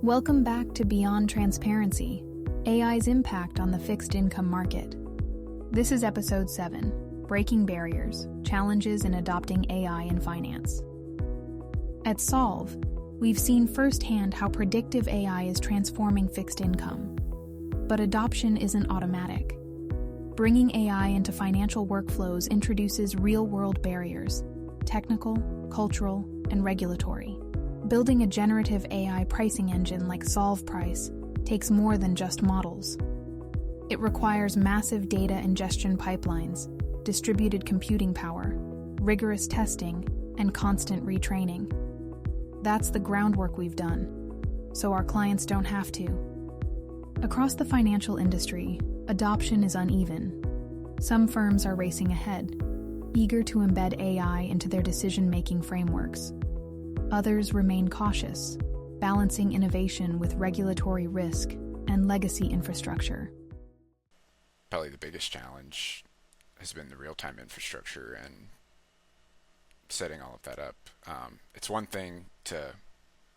Welcome back to Beyond Transparency, AI's impact on the fixed income market. This is episode 7, Breaking Barriers, Challenges in Adopting AI in Finance. At Solve, we've seen firsthand how predictive AI is transforming fixed income. But adoption isn't automatic. Bringing AI into financial workflows introduces real-world barriers, technical, cultural, and regulatory. Building a generative AI pricing engine like Solve Price takes more than just models. It requires massive data ingestion pipelines, distributed computing power, rigorous testing, and constant retraining. That's the groundwork we've done, so our clients don't have to. Across the financial industry, adoption is uneven. Some firms are racing ahead, eager to embed AI into their decision-making frameworks. Others remain cautious, balancing innovation with regulatory risk and legacy infrastructure. Probably the biggest challenge has been the real-time infrastructure and setting all of that up. It's one thing to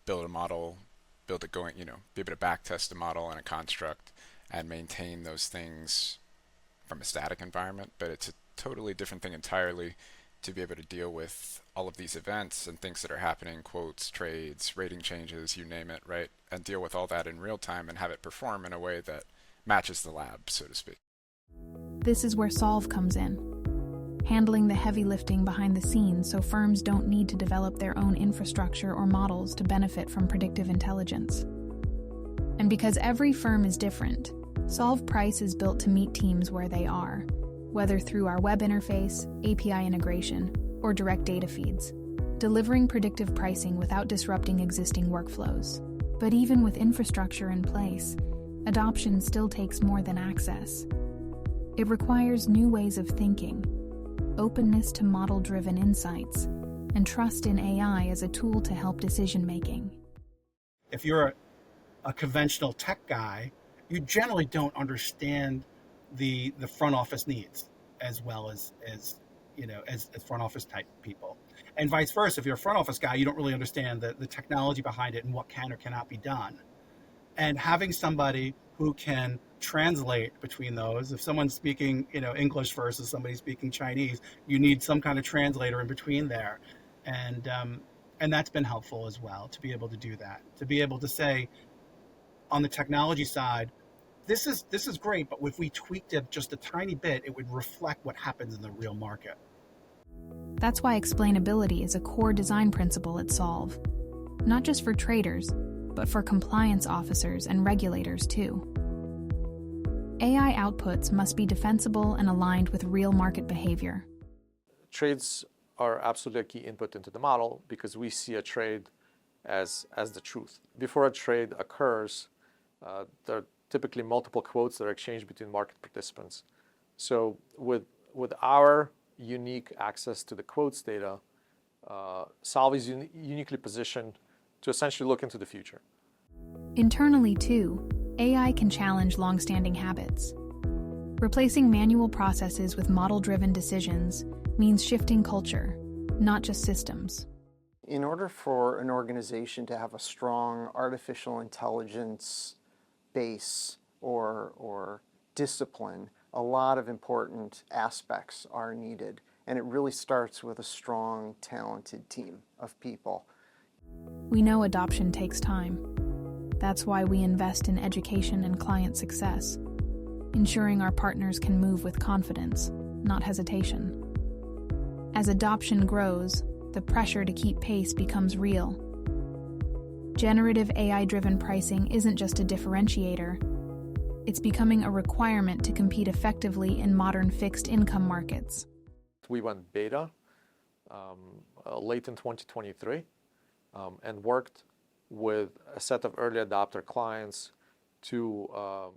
build a model, build it going, be able to backtest a model and a construct and maintain those things from a static environment, but it's a totally different thing entirely to be able to deal with all of these events and things that are happening, quotes, trades, rating changes, you name it, right? And deal with all that in real time and have it perform in a way that matches the lab, so to speak. This is where Solve comes in, handling the heavy lifting behind the scenes so firms don't need to develop their own infrastructure or models to benefit from predictive intelligence. And because every firm is different, Solve Price is built to meet teams where they are, whether through our web interface, API integration, or direct data feeds, delivering predictive pricing without disrupting existing workflows. But even with infrastructure in place, adoption still takes more than access. It requires new ways of thinking, openness to model-driven insights, and trust in AI as a tool to help decision-making. If you're a conventional tech guy, you generally don't understand the front office needs as well as front office type people, and vice versa. If you're a front office guy, you don't really understand the technology behind it and what can or cannot be done. And having somebody who can translate between those, if someone's speaking English versus somebody speaking Chinese, you need some kind of translator in between there, and that's been helpful as well, to be able to do that, to be able to say on the technology side, this is great, but if we tweaked it just a tiny bit, it would reflect what happens in the real market. That's why explainability is a core design principle at Solve, not just for traders, but for compliance officers and regulators too. AI outputs must be defensible and aligned with real market behavior. Trades are absolutely a key input into the model because we see a trade as the truth. Before a trade occurs, there are typically multiple quotes that are exchanged between market participants. So with our unique access to the quotes data, Solve is uniquely positioned to essentially look into the future. Internally too, AI can challenge long-standing habits. Replacing manual processes with model-driven decisions means shifting culture, not just systems. In order for an organization to have a strong artificial intelligence base or discipline, a lot of important aspects are needed. And it really starts with a strong, talented team of people. We know adoption takes time. That's why we invest in education and client success, ensuring our partners can move with confidence, not hesitation. As adoption grows, the pressure to keep pace becomes real. Generative AI-driven pricing isn't just a differentiator. It's becoming a requirement to compete effectively in modern fixed income markets. We went beta late in 2023 and worked with a set of early adopter clients to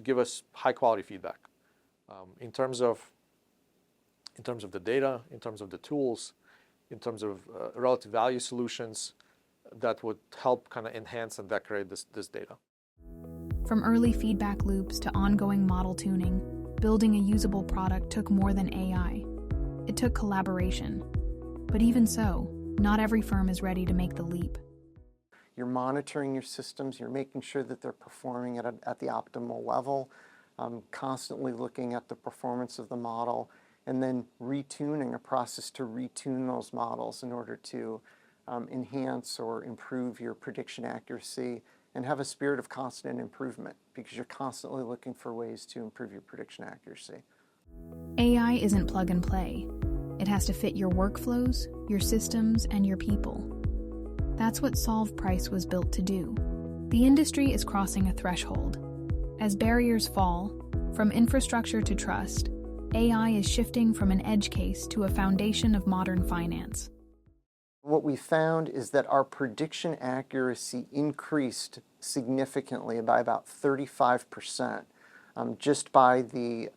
give us high-quality feedback in terms of the data, in terms of the tools, in terms of relative value solutions that would help kind of enhance and decorate this data. From early feedback loops to ongoing model tuning, building a usable product took more than AI. It took collaboration. But even so, not every firm is ready to make the leap. you're monitoring your systems, you're making sure that they're performing at the optimal level, constantly looking at the performance of the model, and then retuning, a process to retune those models in order to enhance or improve your prediction accuracy and have a spirit of constant improvement, because you're constantly looking for ways to improve your prediction accuracy. AI isn't plug and play. It has to fit your workflows, your systems, and your people. That's what Solve Price was built to do. The industry is crossing a threshold. As barriers fall, from infrastructure to trust, AI is shifting from an edge case to a foundation of modern finance. What we found is that our prediction accuracy increased significantly by about 35%, just by the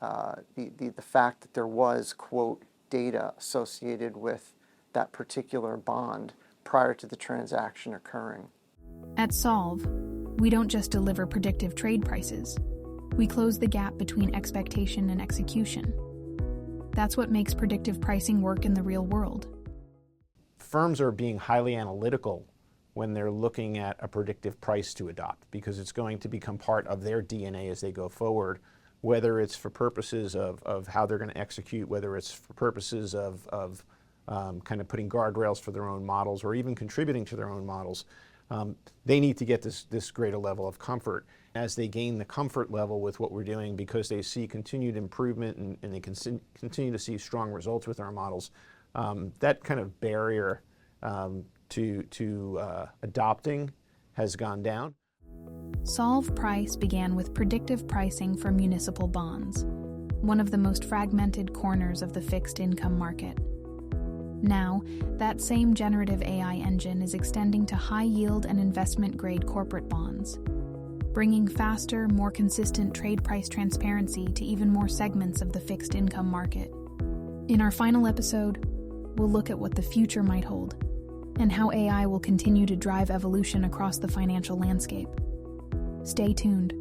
fact that there was, quote, data associated with that particular bond prior to the transaction occurring. At Solve, we don't just deliver predictive trade prices. We close the gap between expectation and execution. That's what makes predictive pricing work in the real world. Firms are being highly analytical when they're looking at a predictive price to adopt, because it's going to become part of their DNA as they go forward, whether it's for purposes of how they're going to execute, whether it's for purposes of kind of putting guardrails for their own models or even contributing to their own models. They need to get this greater level of comfort. As they gain the comfort level with what we're doing, because they see continued improvement and they continue to see strong results with our models, that kind of barrier to adopting has gone down. Solve Price began with predictive pricing for municipal bonds, one of the most fragmented corners of the fixed income market. Now, that same generative AI engine is extending to high-yield and investment-grade corporate bonds, bringing faster, more consistent trade price transparency to even more segments of the fixed income market. In our final episode, we'll look at what the future might hold and how AI will continue to drive evolution across the financial landscape. Stay tuned.